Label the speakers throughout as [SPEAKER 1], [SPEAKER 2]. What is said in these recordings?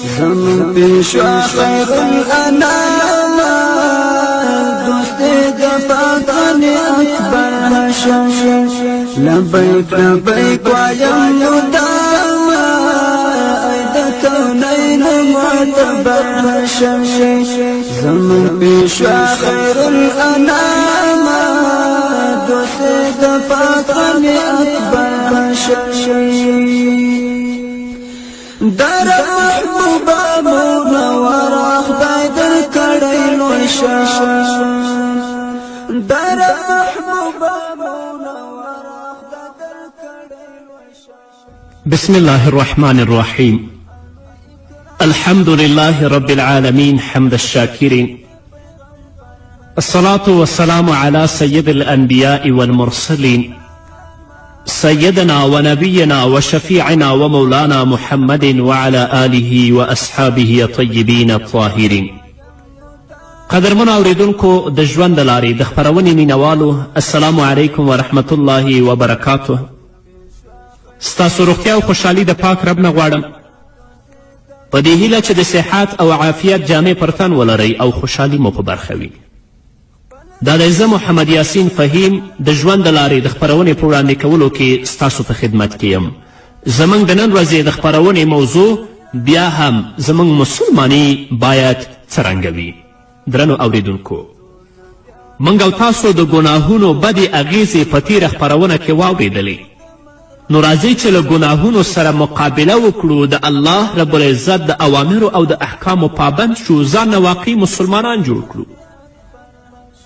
[SPEAKER 1] زمن پیشوا خیر الانام دوست دفاتن اکبر هاشم لبیک لبیک وایم مدام اید کونین معتبر هاشم زمن پیشوا خیر الانام دوست دفاتن اکبر هاشم در محبوبا منور خدای در کړی لوی شان در محبوبا منور خدای در کړی لوی شان.
[SPEAKER 2] بسم الله الرحمن الرحيم. الحمد لله رب العالمين حمد الشاكرين. الصلاة والسلام على سيد الأنبياء والمرسلين سيدنا ونبينا وشفيعنا ومولانا محمد وعلى آله وأصحابه الطيبين الطاهرين. قدرمن اوریدونکو د ژوند د لارې د خپرونې مینوالو السلام علیکم ورحمت الله وبرکاته. ستاسو روغتیا او خوشحالي د پاک رب نه غواړم په دې هیله چې د صحت او عافیت جامې پر تن ولرئ او خوشحالي مو په برخه وي. دا دی زه محمد یاسین فهیم د ژوند د لارې د خپرونې په وړاندې کولو کې ستاسو په خدمت کې یم. زموږ د نن ورځې د خپرونې موضوع بیا هم زموږ مسلماني باید څرنګه وي. درنو اوریدونکو، موږ او تاسو د ګناهونو بدې اغیزې په تیره خپرونه کې واورېدلې. نو راځئ چې له ګناهونو سره مقابله وکړو، د الله رب العزت د اوامرو او د احکامو پابند شو، ځان نه واقعي مسلمانان جوړ کړو.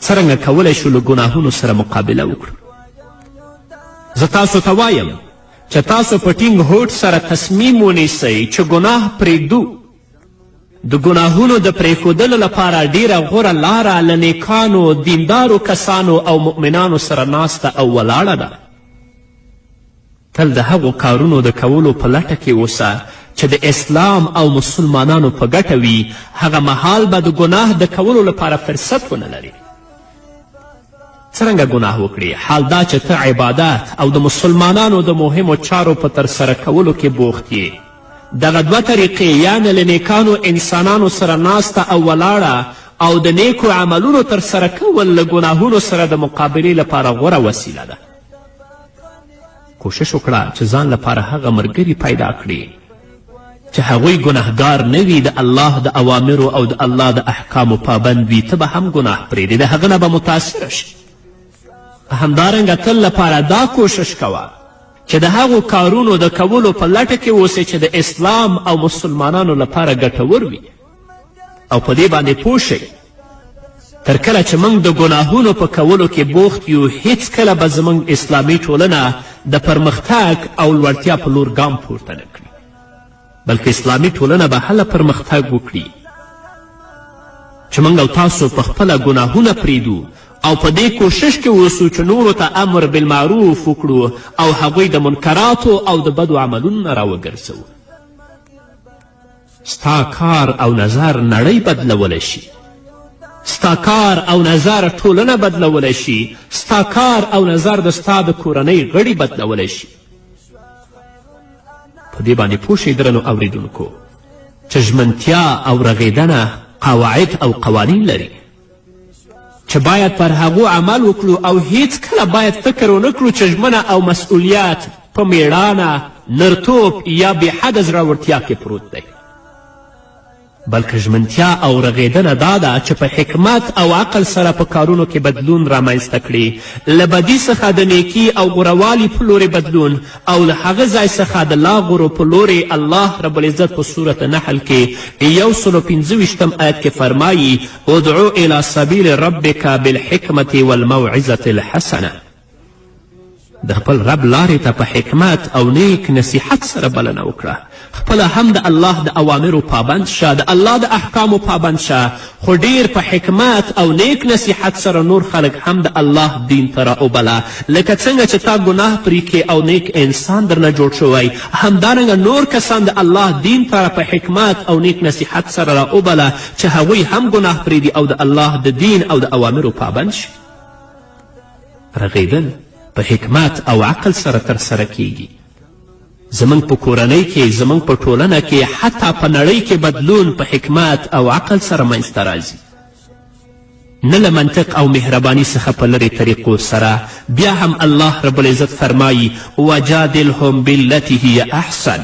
[SPEAKER 2] څرنګه کولی شو له ګناهونو سره مقابله وکړو؟ زه تاسو ته وایم چې تاسو په ټینګ هوډ سره تصمیم ونیسئ چې ګناه پرېږدو. د ګناهونو د پرېښودلو لپاره ډیره غوره لاره له نیکانو دیندارو کسانو او مؤمنانو سره ناسته او ولاړه ده. تل د هغو کارونو د کولو په لټه کې اوسه چې د اسلام او مسلمانانو په ګټه وي، هغه مهال به د ګناه د کولو لپاره فرصت ونه لري. څرنګه ګناه وکړي؟ حال دا چې ته عبادت او د مسلمانانو د مهمو چارو په ترسره کولو کې بوخت یې. دغه دوه طریقې یعنې له نیکانو انسانانو سره ناسته او ولاړه او د نیکو عملونو ترسره کول له ګناهونو سره د مقابلې لپاره غوره وسیله ده. کوشش وکړه چې ځان لپاره هغه ملګري پیدا کړي چې هغوی ګناهګار نه وي، د الله د اوامرو او د الله د احکامو پابند وي. ته به هم ګناه پرېږدې، د هغه نه به متاثره شي. همدارنګه تل لپاره دا کوشش کوه چې د هغو کارونو د کولو په لټه کې اوسئ چې د اسلام او مسلمانانو لپاره ګټور وي او په دې باندې پوه شئ تر کله چې موږ د ګناهونو په کولو کې بوخت یو، هیڅکله به زموږ اسلامي ټولنه د پرمختګ او لوړتیا په لور ګام پورته نه کړي، بلکې اسلامي ټولنه به هله پرمختګ وکړي چې موږ او تاسو په خپله ګناهونه پرېږدو او په دې کوشش کې اوسو چې نورو ته امر بالمعروف وکړو او هغوی د منکراتو او د بدو عملونو نه راوګرځوو. ستا کار او نظر نړۍ بدلولی شي، ستا کار او نظر ټولنه بدلولی شي، ستا کار او نظر د ستا د کورنۍ غړي بدلولی شي. په دې باندې پوه شئ درنو اوریدونکو چې ژمنتیا او رغېدنه قواعد او قوانین لري چې باید پر هغو عمل وکړو او هیڅکله باید فکر ونه کړو چې ژمنه او مسئولیت په میړانه، نرتوب یا بېحده زړورتیا کې پروت دی، بلکې ژمنتیا او رغېدنه دا ده چې په حکمت او عقل سره په کارونو کې بدلون رامنځته کړي، له بدي څخه د نیکي او غوروالي په لورې بدلون او له هغه ځای څخه د لا غورو په لورې. الله رب العزت په صورت نحل کې 125 آیت کې فرمایي ادعو الى سبیل ربک بالحکمة والموعظة الحسنه. د خپل رب لارې ته په حکمت او نیک نصیحت سره بلنه وکړه. خپله هم د الله د اوامرو پابند شه، د الله د احکامو پابند شه، خو ډیر په حکمت او نیک نصیحت سره نور خلک هم د الله دین ته راوبله. لکه څنګه چې تا ګناه پرېږدې او نیک انسان درنه جوړ شوی، همدارنګه نور کسان د الله دین ته په حکمت او نیک نصیحت سره راوبله چې هغوی هم ګناه پرېږدي او د الله د دین او د اوامرو پابند شي. رغېدل په حکمت او عقل سره ترسره کیږي. زموږ په کورنۍ کې، زموږ په ټولنه کې، حتی په نړۍ کې بدلون په حکمت او عقل سره منځته راځي، نه له منطق او مهرباني څخه په لرې طریقو سره. بیا هم الله رب العزت فرمایي وجادلهم بالتي هي احسن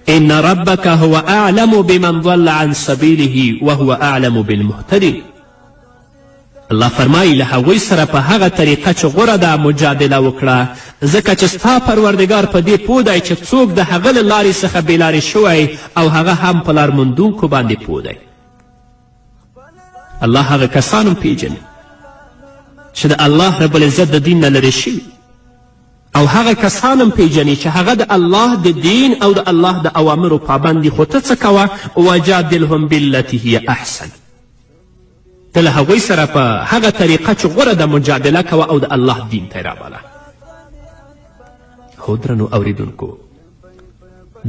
[SPEAKER 2] ان ربك هو اعلم بمن ضل عن سبيله وهو اعلم بالمهتدين. الله فرمایي له هغوی سره په هغه طریقه چې غوره ده مجادله وکړه، ځکه چې ستا پروردګار په دې پوه دی چې څوک د هغه له لارې څخه بېلارې شوی او هغه هم په لارموندونکو باندې پوه دی. الله هغه کسان هم پیژني چې د الله رب العزت د دین نه لرې شوي، او هغه کسان هم پیژني چې هغه د الله د دین او د الله د اوامرو پابند دي. خو ته څه کوه؟ وجادلهم بالتي هي احسن، ته له هغوی سره په هغه طریقه چې غوره ده مجادله کوه او د الله دین ته یې راباله. هو درنو اوریدونکو،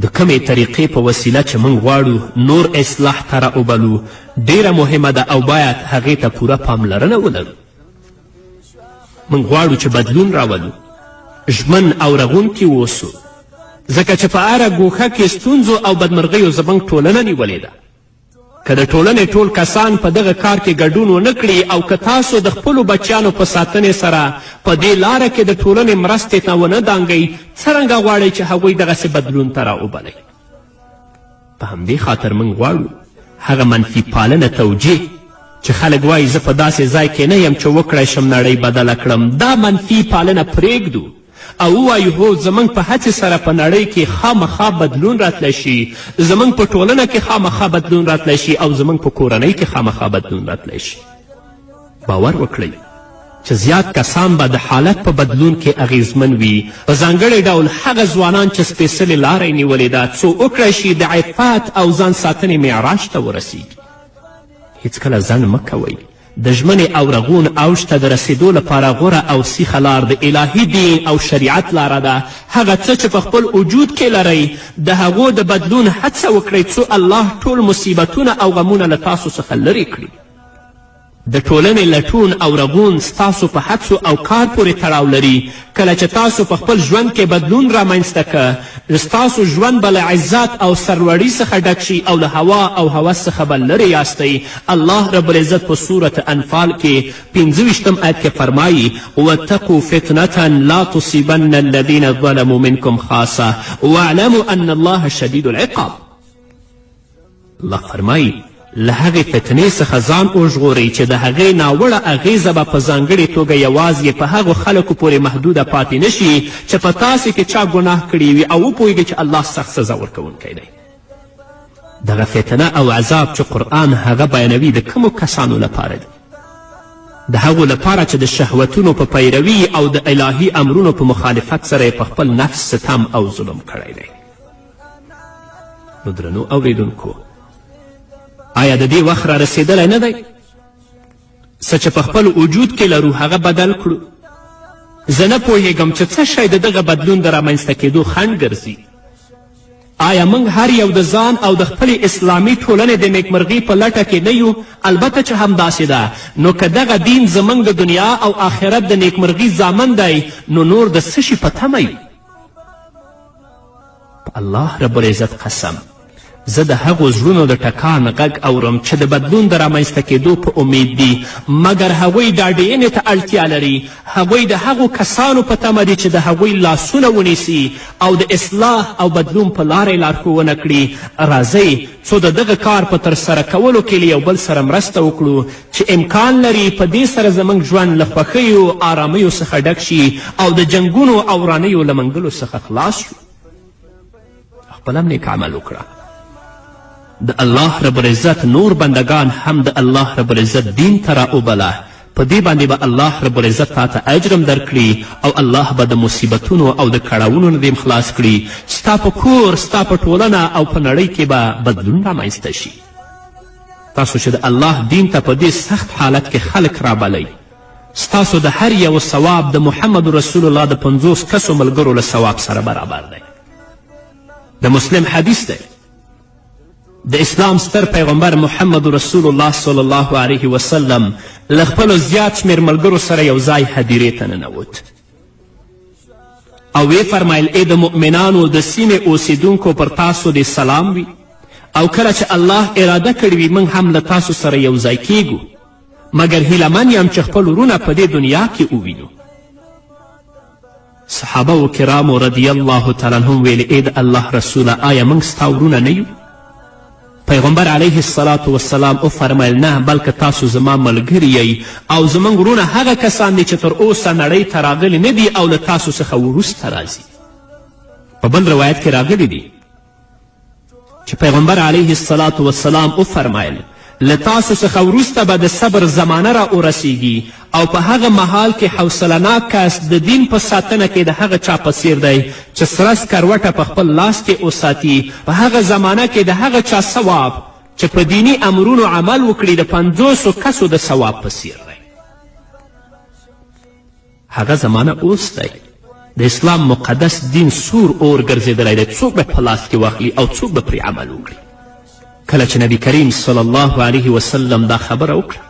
[SPEAKER 2] د کمې طریقې په وسیله چې موږ غواړو نور اصلاح ته راوبلو ډیره مهمه ده او باید هغې ته پوره پاملرنه ولرو. موږ غواړو چې بدلون راولو، ژمن او رغونکي واوسو، ځکه چې په هره ګوښه کې ستونزو او بدمرغیو زموږ ټولنه نیولې ده. که د ټولنې ټول کسان په دغه کار کې ګډون ونه کړي او که تاسو د خپلو بچیانو په ساتنې سره په دې لاره کې د ټولنې مرستې ته ونه دانګئ، څرنګه غواړئ چې هغوی دغسې بدلون ته راوبلئ؟ په همدې خاطر موږ غواړو هغه منفي پالنه توجیه چې خلک وایي زه په داسې ځای کې نه یم چې وکړی شم نړۍ بدله کړم، دا منفي پالنه پرېږدو او ووایو هو زموږ په هڅې سره په نړۍ کې خامخا بدلون راتلی شي، زموږ په ټولنه کې خامخا بدلون راتلی شي او زموږ په کورنۍ کې خامخا بدلون راتلی شي. باور وکړئ چې زیات کسان به د حالت په بدلون کې اغیزمن وي، په ځانګړي ډول هغه ځوانان چې سپېڅلې لاره یې نیولې ده څو وکړی شي د عفت او ځان ساتنې معراج ته ورسیږي. هیڅکله ځنډ مه کوئ، د ژمنې او رغون اوج ته د رسیدو لپاره غوره او سیخه لار د الهي دین او شریعت لاره ده. هغه څه چې په خپل وجود کې لرئ د هغو د بدلون هڅه وکړئ څو الله ټول مصیبتونه او غمونه له تاسو څخه لرې کړي. د ټولنې لټون او رغون ستاسو په حدسو او کار پورې تړاو لري. کله چې تاسو په خپل ژوند کې بدلون رامنځته که، ستاسو ژوند به له عزت او سرلوړي څخه ډک شي او له هوا او هوس څخه به لرې یاستئ. الله رب العزت په صورت انفال کې 25 آیت کې فرمایي واتقوا فتنة لا تصیبن الذین ظلموا منکم خاصة واعلموا ان الله شدید العقاب. الله فرمایي له هغې فتنې څخه ځان وژغورئ چې د هغې ناوړه اغیزه به په ځانګړې توګه یوازې په هغو خلکو پورې محدوده پاتې نشي چې په تاسې کې چا ګناه کړی وي او وپوهیږئ چې الله سخت سزا ورکوونکی دی. دغه فتنه او عذاب چې قرآن هغه بیانوي د کومو کسانو لپاره دی؟ د هغو لپاره چې د شهوتونو په پیروي او د الهي امرونو په مخالفت سره په خپل نفس ستم او ظلم کړی دی. نو درنو اوریدونکو، آیا د دې وخت را رسېدلی نه دی څه چې په خپل وجود کې لرو هغه بدل کړو؟ زه نه پوهیږم چې څه شی د دغه بدلون د رامنځته کېدو خنډ ګرځي. آیا موږ هر یو د ځان او د خپلې اسلامي ټولنې د نیکمرغۍ په لټه کې نه یو؟ البته چې همداسې ده. نو که دغه دین زموږ د دنیا او آخرت د نیکمرغۍ ضامن دی نو نور د څه شي په تمه یو؟ په الله رب العزت قسم، زه د هغو زړونو د ټکان غږ اورم چې د بدلون د رامنځته کېدو په امید دي، مګر هغوی ډاډینې ته اړتیا لري. هغوی د هغو کسانو په تمه دي چې د هغوی لاسونه ونیسي او د اصلاح او بدلون په لاره یې لارښوونه کړي. راځئ څو د دغه کار په ترسره کولو کې له یو بل سره مرسته وکړو چې امکان لري په دې سره زموږ ژوند له خوښیو آرامیو څخه ډک شي او د جنګونو او ورانیو له منګلو څخه خلاص شو. خپل هم نیک عمل وکړه. د الله رب العزت نور بندگان هم د الله رب العزت دین ته راوبله. په دې باندې به الله رب العزت تا ته اجرم درکړي او الله به د مصیبتونو او د کړاوونو نه دې خلاص کړي. ستا په کور، ستا په ټولنه او په نړۍ کې به بدلون رامنځته شي. تاسو چې د الله دین ته په دې سخت حالت کې خلک رابلئ، ستاسو د هر یو ثواب د محمد رسول الله د 50 کسو ملګرو له ثواب سره برابر دی. د مسلم حدیث دی. د اسلام ستر پیغمبر محمد رسول الله صلی الله علیه وسلم له خپلو زیات شمېر ملګرو سره یو ځای هدیرې ته ننوت. او وی فرمایل ای د مؤمنانو د سیمې اوسیدونکو پر تاسو د سلام وي او کله چې الله اراده کړې وي موږ هم له تاسو سره یو ځای کیږو مګر هیلهمن یم چې خپل ورونه په دې دنیا کې ووینو. صحابه و کرامو رضی الله تعالی عنهم ویل ای د الله رسوله آیا موږ ستا ورونه نه یو؟ پیغمبر علیه الصلاة والسلام وفرمیل نه بلکې تاسو زما ملګري یئ او زموږ ورونه هغه کسان دي چې تر اوسه نړۍ ته راغلي نه دي او له تاسو څخه وروسته راځي. په بل روایت کې راغلی دي چې پیغمبر علیه الصلاة والسلام وفرمیل له تاسو څخه وروسته به د صبر زمانه را ورسیږي او په هغه مهال کې حوصلهناک کس د دین په ساتنه کې د هغه چا په څیر دی چې سره سکروټه په خپل لاس کې وساتي. په هغه زمانه کې د هغه چا ثواب چې په دینی امرونو عمل وکړي د 50 کسو د ثواب په څیر دی. هغه زمانه اوس دی. د اسلام مقدس دین سور اور ګرځېدلی دی. څوک به په لاس کې واخلي او څوک به پرې عمل وکړي. کله چې نبی کریم صلی الله علیه وسلم دا خبره وکړه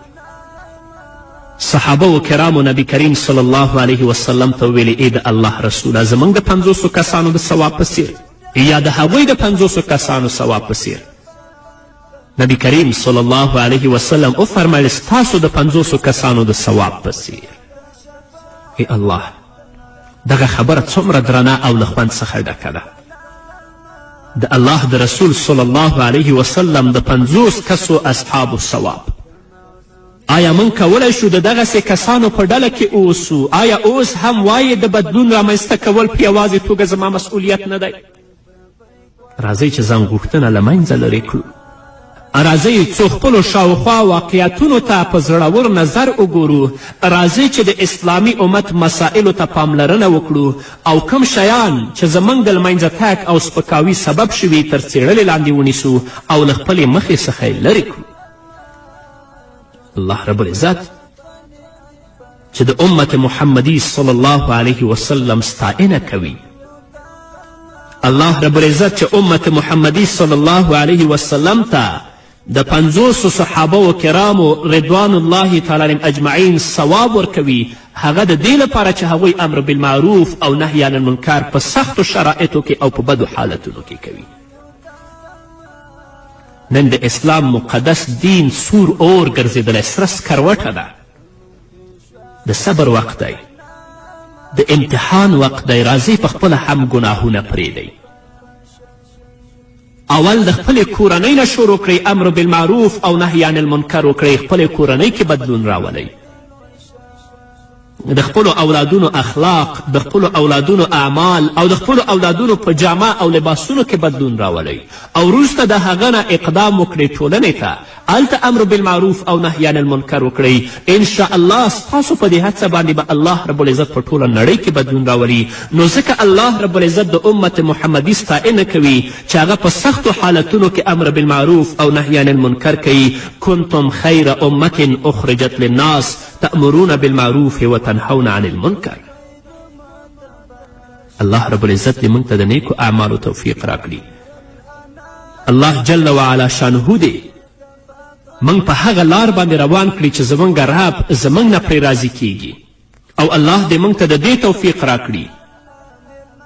[SPEAKER 2] صحابه و کرامو نبی کریم صلی الله علیه وسلم ته وویلې ای د الله رسوله زموږ د 50 کسانو د ثواب په څیر یا د هغوی د 50 کسانو ثواب په څیر. نبی کریم صلی الله علیه وسلم وفرمیل ستاسو د 50 کسانو د ثواب په څیر. ای الله دغه خبره څومره درنه او له خوند څخه ډکه ده. د الله د رسول صلی الله علیه وسلم د 50 کسو اصحابو ثواب. آیا من کولی شو د دغسې کسانو په ډله کې اوسو؟ آیا اوس هم وایې د بدلون رامنځته کول په یوازې توګه زما مسؤلیت نه دی؟ راځئ چې ځان غوښتنه له منځه لرې کړو. راځئ څو خپلو شاوخوا واقعیتونو ته په زړور نظر وګورو. راځئ چې د اسلامي امت مسائلو ته پاملرنه وکړو او کوم شیان چې زموږ د لمنځه تګ او سپکاوي سبب شوي تر څیړلې لاندې ونیسو او له خپلې مخې څخه یې لرې کړو. الله رب العزت چې د امت محمدي صلی الله علیه وسلم ستاینه کوي. الله رب العزت چې امت محمدي صلی الله علیه وسلم ته د 50 صحابه و کرامو رضوان الله تعالی علیهم اجمعین ثواب ورکوي هغه د دې لپاره چې هغوی امر بالمعروف او نهی عن المنکر په سختو شرایطو کې او په بدو حالتونو کې کوي. نن د اسلام مقدس دین سور اور ګرځېدلی سره سکروټه ده. د صبر وخت دی، د امتحان وخت دی. راځئ په خپله هم ګناهونه پرېږدئ. اول د خپلې کورنۍ نه شروع کړئ، امر بالمعروف او نهی عن المنکر وکړئ. خپلې کورنۍ کې بدلون راولئ. د خپلو اولادونو اخلاق، د خپلو اولادونو اعمال او د خپلو اولادونو په جامه او لباسونو کې بدلون راولئ او وروسته د هغه نه اقدام وکړئ ټولنې ته. هلته امر بالمعروف او نهی عن المنکر وکړئ. انشاءالله ستاسو په دې هڅه باندې به الله رب العزت په ټوله نړۍ کې بدلون راولي. نو ځکه الله رب العزت د امت محمدي ستاینه کوي چې هغه په سختو حالتونو کې امر بالمعروف او نهی عن المنکر کوي. کنتم خیر امة اخرجت للناس تأمرون بالمعروف وتنهون عن المنکر. الله رب العزت دې موږ ته د نیکو اعمالو توفیق راکړي. الله جل وعلا شانه دې موږ په هغه لار باندې روان کړي چې زموږ رب زموږ نه پرې راضي کیږي. او الله دې موږ ته د دې توفیق راکړي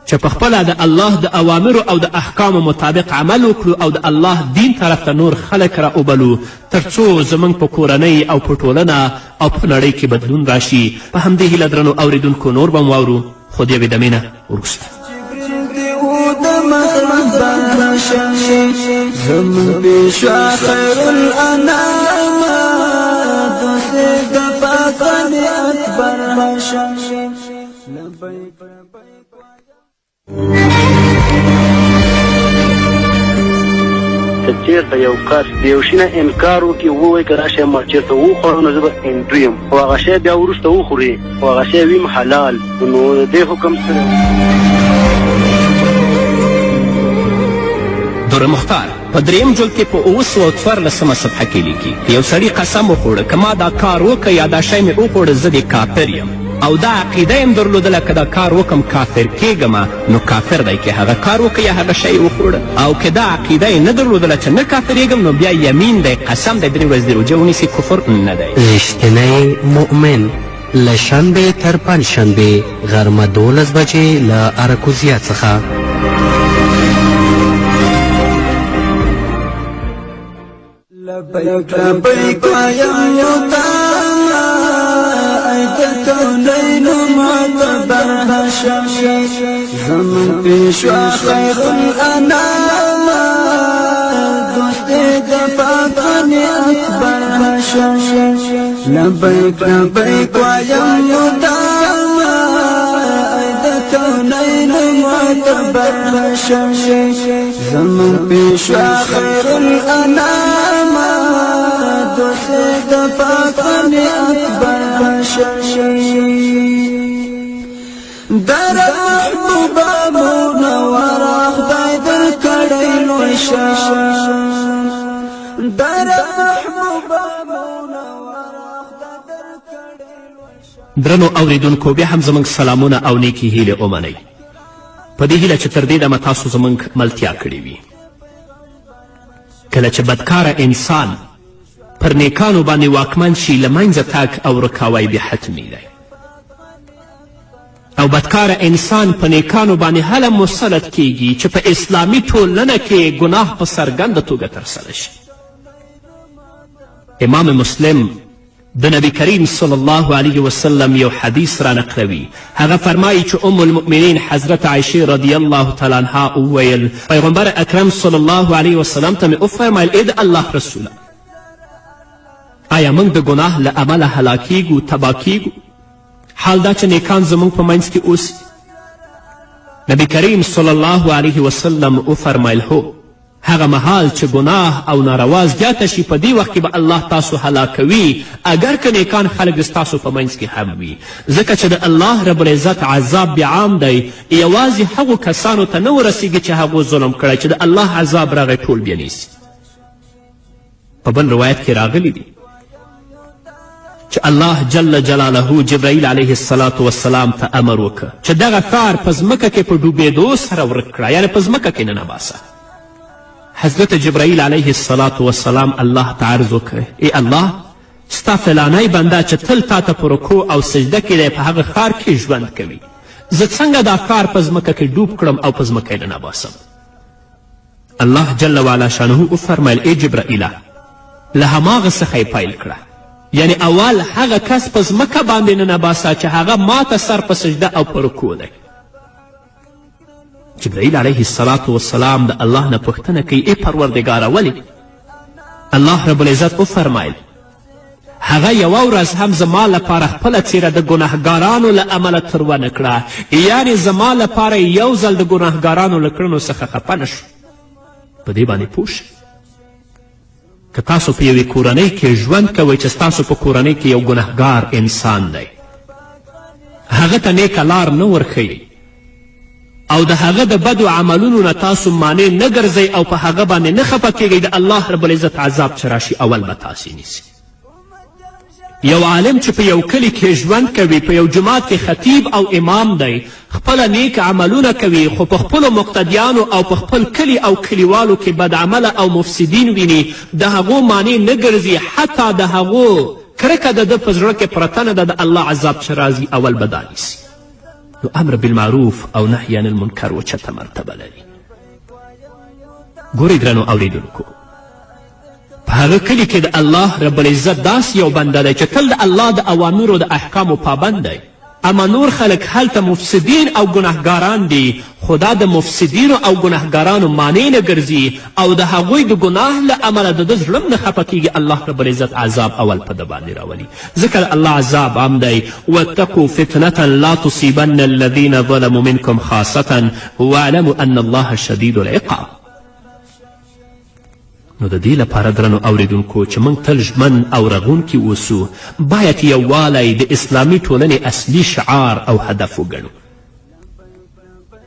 [SPEAKER 2] چې په خپله د الله د اوامرو او د احکامو مطابق عمل وکړو او د الله دین طرف ته نور خلک را وبلو تر څو زموږ په کورنۍ او په ټولنه او په نړۍ کې بدلون راشي. په همدې هیله درنو اوریدونکو نور به م واورو خو د یوې دمې نه وروسته.
[SPEAKER 1] زمن بشوا خیر الانام دوست دفاقن اکبر هاشم
[SPEAKER 3] که چېرته یو کس د یو شي نه انکار وکړي ووایي که راشئ ما چېرته وخوړو نو زه به هندو یم خو هغه شی بیا وروسته وخوري خو هغه شی ویم حلال نو د دې حکم څه
[SPEAKER 2] دور مختار په دریم جلد کې په 214 صفحه کې لیکي که یو سړي قسم وخوړه که ما دا کار وکړه یا دا شی مې وخوړه زه د کافر یم او دا عقیده یم درلودله که دا کار وکم کافر کیږم نو کافر دی که هغه کار وکړه یا هغه شی وخوړه. او که دا عقیده یې نه درلودله چې نه کافرېږم نو بیا یمین دی، قسم دی، 3 ورځې د روژې ونیسي، کفر نه دی.
[SPEAKER 4] رښتینی مؤمن له شنبې تر پنجشنبې غرمه 12 بجې له اراکوزیا څخه.
[SPEAKER 1] لبیک لبیک وایم یوتانا ایت کونین معتبر هاشم زمن پیشوا خیر الانام دوست دفاقن اکبر هاشم لبیک لبیک وایم یوتانا ایت کونین معتبر هاشم زمن پیشوا خیر الانام دوست دفاقن اکبر هاشم در محبوبا منور خدای در کړی لوی شان در محبوبا منور خدای در کړی لوی شان.
[SPEAKER 2] درنو اوریدونکو بیا هم زموږ سلامونه او نیکې هیلې ومنئ په دې هیله چې تر دې دمه تاسو زموږ ملتیا کړې وي. کله چې بدکاره انسان پر نیکانو باندې واکمن شي له منځه تګ او رکاوی بیا حتمي دی او بدکاره انسان په نیکانو باندې هله مسلط کیږي چې په اسلامي ټولنه کې ګناه په څرګنده توګه ترسره شي. امام مسلم د نبی کریم صلی الله علیه وسلم یو حدیث را نقلوي. هغه فرمایي چې ام المؤمنین حضرت عایشې رضی الله تعالی عنها وویل پیغمبر اکرم صلی الله علیه وسلم ته مې وفرمیل ای د الله رسوله آیا موږ د ګناه له امله هلاکیږو تباه کیږو حال دا چې نیکان زموږ په منځ کې اوسي؟ نبی کریم صلی الله علیه وسلم وفرمیل هو هغه مهال چې ګناه او ناروا زیاته شي په دې وخت کې به الله تاسو هلاکوي اگر که نیکان خلک ستاسو په منځ کې هم وي ځکه چې د الله رب العزت عذاب بیا عام دی یوازې هغو کسانو ته نه ورسیږي چې هغو ظلم کړی چې د الله عذاب راغی ټول بیا نیسي. په بل روایت کې راغلی دی چې الله جل جلاله جبرائیل علیه السلام ته امر وکړه چې دغه ښار په ځمکه کې په ډوبېدو سره ورک کړه یعنې په ځمکه کې ننباسه. حضرت جبرائیل علیه السلام الله ته عرض وکړ ای الله ستا فلانی بنده چې تل تا ته په رکوع او سجده کې دی په هغه ښار کې ژوند کوي زه څنګه دا ښار په ځمکه کې ډوب کړم او په ځمکه یې ننباسم؟ الله جل وعلا شانه وفرمیل ای جبرائیله له هماغه څخه یې پیل کړه یعنی اول هغه کس په ځمکه باندې ننباسه چې هغه ما ته سر په سجده او په رکوع دی. جبرائیل علیه السلام د الله نه پوښتنه کوي ای پروردګاره ولې؟ الله رب العزت وفرمیل هغه یوه ورځ هم زما لپاره خپله څیره د ګناهګارانو له امله تروه کړه یعنې زما لپاره یو ځل د ګناهګارانو له کړنو څخه خفه نه شو. په دې باندې پوه شئ که تاسو په یوې کورنۍ کې ژوند کوئ چې ستاسو په کورنۍ کې یو ګناهګار انسان دی هغه ته نیکه لار نه ورښیئ او د هغه د بدو عملونو نه تاسو مانع نه ګرځئ او په هغه باندې نه خفه کیږئ د الله رب العزت عذاب چې راشي اول به تاسې نیسي. یو عالم چې په یو کلي کې ژوند کوي په یو جماعت کې خطیب او امام دی خپله نیک عملونه کوي خو په خپلو مقتدیانو او په خپل کلي او کلیوالو کې بد عمله او مفسدین ویني د هغو مانع نه ګرځي حتی د هغو کرکه د ده په زړه کې پرته نه ده د الله عذاب چې راځي اول به دا نیسي. نو امر بالمعروف او نهی عن المنکر اوچته مرتبه لري. ګورئ درنو اوریدونکو په هغه کلي کې د الله رب العزت داسې یو بنده دی چې تل د الله د اوامرو د احکامو پابند دی اما نور خلک هلته مفسدین او ګناهګاران دي خو دا د مفسدینو او ګناهګارانو مانع نه ګرځي او د هغوی د ګناه له امله د ده زړه نه خفه کیږي الله رب العزت عذاب اول په ده باندې راولي ځکه الله عذاب عام دی واتقوا فتنة لا تصیبن الذین ظلموا منکم خاصة واعلموا ان الله شدید العقاب. نو د دې لپاره درنو اوریدونکو چې موږ تل ژمن او رغونکي اوسو باید یووالی د اسلامي ټولنې اصلي شعار او هدف وګڼو.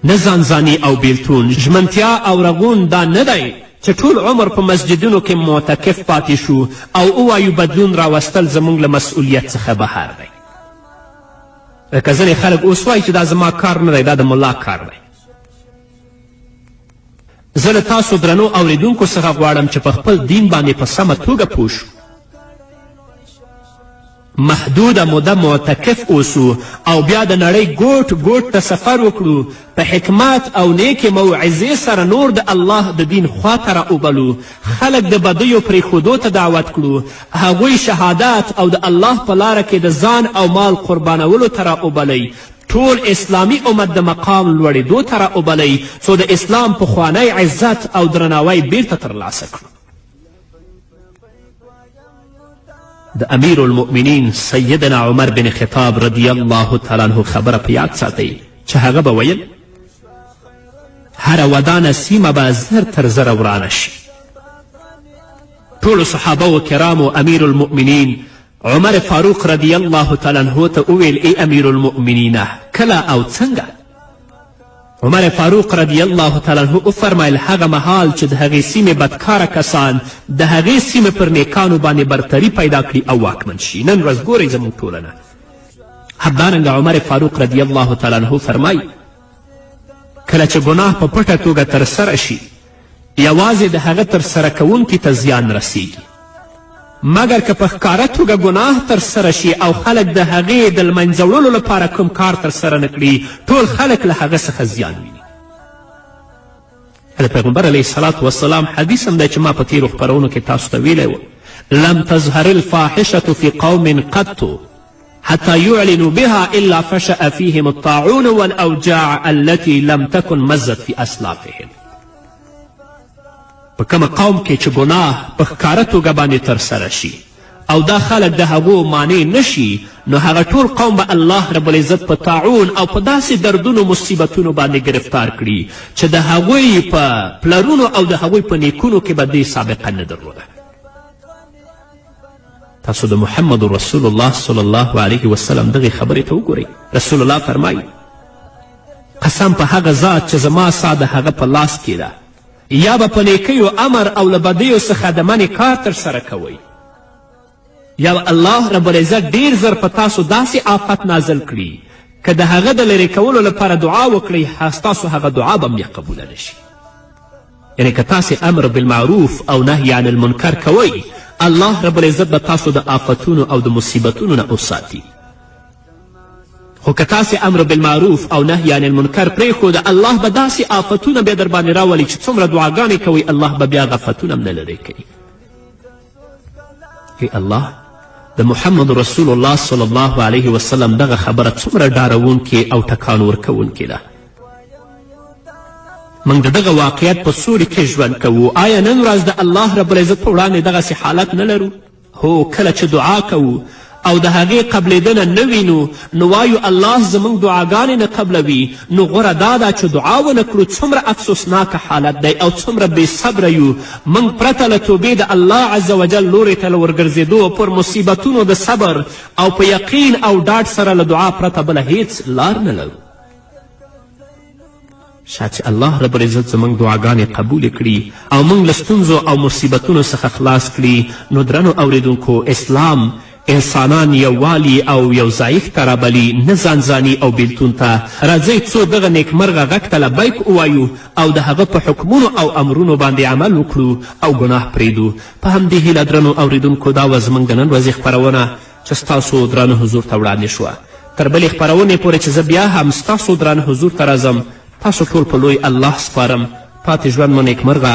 [SPEAKER 2] نه ځانځاني او بیلتون ژمنتیا او رغون دا نه دی چې ټول عمر په مسجدونو کې معتکف پاتې شو او ووایو بدلون راوستل زموږ له مسؤلیت څخه بهر دی. لکه ځینې خلک اوس وایي چې دا زما کار نه دی دا د ملا کار دی. زه له تاسو درنو اوریدونکو څخه غواړم چې په خپل دین باندې په سمه توګه پوه شو. محدوده موده معتکف اوسو او بیا د نړۍ ګوټ ګوټ ته سفر وکړو په حکمت او نیکې موعظې سره نور د الله د دین خواته راوبلو خلک د بدیو پرېښودو ته دعوت کړو هغوی شهادت او د الله په لاره کې د ځان او مال قربانولو ته راوبلی ټول اسلامي امت د مقام لوړېدو ته راوبلی څو د اسلام پخوانی عزت او درناوی بیرته ترلاسه کړو د امیر المؤمنین سیدنا عمر بن خطاب رضی الله تعالی عنه خبره په یاد ساتئ چې هغه به ویل هره ودانه سیمه به زر تر زره ورانه شي ټولو صحابه و کرامو امیر المؤمنین عمر فاروق رضی الله تعالی عنه ته وویل ای امیر المؤمنینه کله او څنګه عمر فاروق رضی الله تعالی عنه وفرمیل هغه مهال چې د هغې سیمې بدکاره کسان د هغې سیمې پر نیکانو باندې برتري پیدا کړي او واکمن شي نن ورځ ګورئ زموږ ټولنه همدارنګه عمر فاروق رضی الله تعالی عنه فرمای کله چې ګناه په پټه توګه ترسره شي یوازې د هغه ترسره کوونکي ته زیان رسیږي مګر که په ښکاره توګه ګناه ترسره شي او خلک د هغې د لمنځه وړلو لپاره کوم کار ترسره نه کړي ټول خلک له هغه څخه زیان ویني د پیغمبر علیه الصلاة والسلام حدیث هم دی چې ما په تیرو خپرونو کې تاسو ته ویلی و لم تظهر الفاحشة في قوم قط حتى يعلنوا بها إلا فشأ فيهم الطاعون والأوجاع التي لم تكن مزت في أسلافهم په کومه قوم کې چې ګناه په ښکاره توګه باندې ترسره شي او دا خلک د هغو مانع نشي نو هغه ټول قوم به الله رب العزت په طاعون او په داسې دردونو مصیبتونو باندې گرفتار کړي چې د هغوی په پلرونو او د هغوی په نیکونو کې به دې سابقه نه درلوده تاسو د محمد رسول الله صلی الله علیه وسلم دغې خبرې ته وګورئ رسول الله فرمایي قسم په هغه ذات چې زما سا د هغه په لاس کې ده یا به په نیکیو امر او له بدیو څخه د منې کار ترسره کوئ یا به الله رب العزت ډیر زر په تاسو داسې آفت نازل کړي که د هغه د لرې کولو لپاره دعا وکړئ ستاسو هغه دعا به هم بیا قبوله نشي یعنې که تاسې امر بالمعروف او نهی عن المنکر کوئ الله رب العزت به تاسو د آفتونو او د مصیبتونو نه وساتي خو که تاسې امر بالمعروف او نهی عن المنکر پرېښود الله به داسې آفتونه بیا در باندې راولي چې څومره دعاګانې کوئ الله به بیا غفتونه هم نه لرې کوي ای الله د محمد رسول الله صلی الله علیه وسلم دغه خبره څومره ډارونکې او ټکان ورکوونکې ده موږ د دغه واقعیت په سوري کې ژوند کوو آیا نن ورځ د الله رب العزت په وړاندې دغسې حالت نه لرو هو کله چې دعا کوو او د هغې قبلېدنه نه وینو نو وایو الله زموږ دعاګانې نه قبلوي نو غوره دا ده چې دعا ونه کړو څومره افسوسناکه حالت دی او څومره بې صبره یو موږ پرته له توبې د الله عز وجل لورې ته له ورګرځېدو پر مصیبتونو د صبر او په یقین او ډاډ سره له دعا پرته بله هیڅ لار نه لرو شاید چې الله رب العزت زموږ دعاګانې قبولې کړي او موږ له ستونزو او مصیبتونو څخه خلاص کړي نو درنو اوریدونکو اسلام انسانان یووالي او یو ځایښت ته رابلي نه ځانځاني او بیلتون ته راځئ څو دغه نیکمرغه غږ ته لبیک ووایو او د هغه په حکمونو او امرونو باندې عمل وکړو او ګناه پرېږدو په همدې هیله درنو اوریدونکو دا وه زموږ د نن ورځې خپرونه چې ستاسو درانه حضور ته وړاندې شوه تر بلې خپرونې پورې چې زه بیا هم ستاسو درانه حضور ته راځم تاسو ټول په لوی الله سپارم پاتې ژوند مو نیکمرغه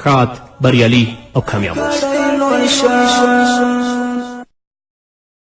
[SPEAKER 2] ښاد بریالي او کامیاب اوسئ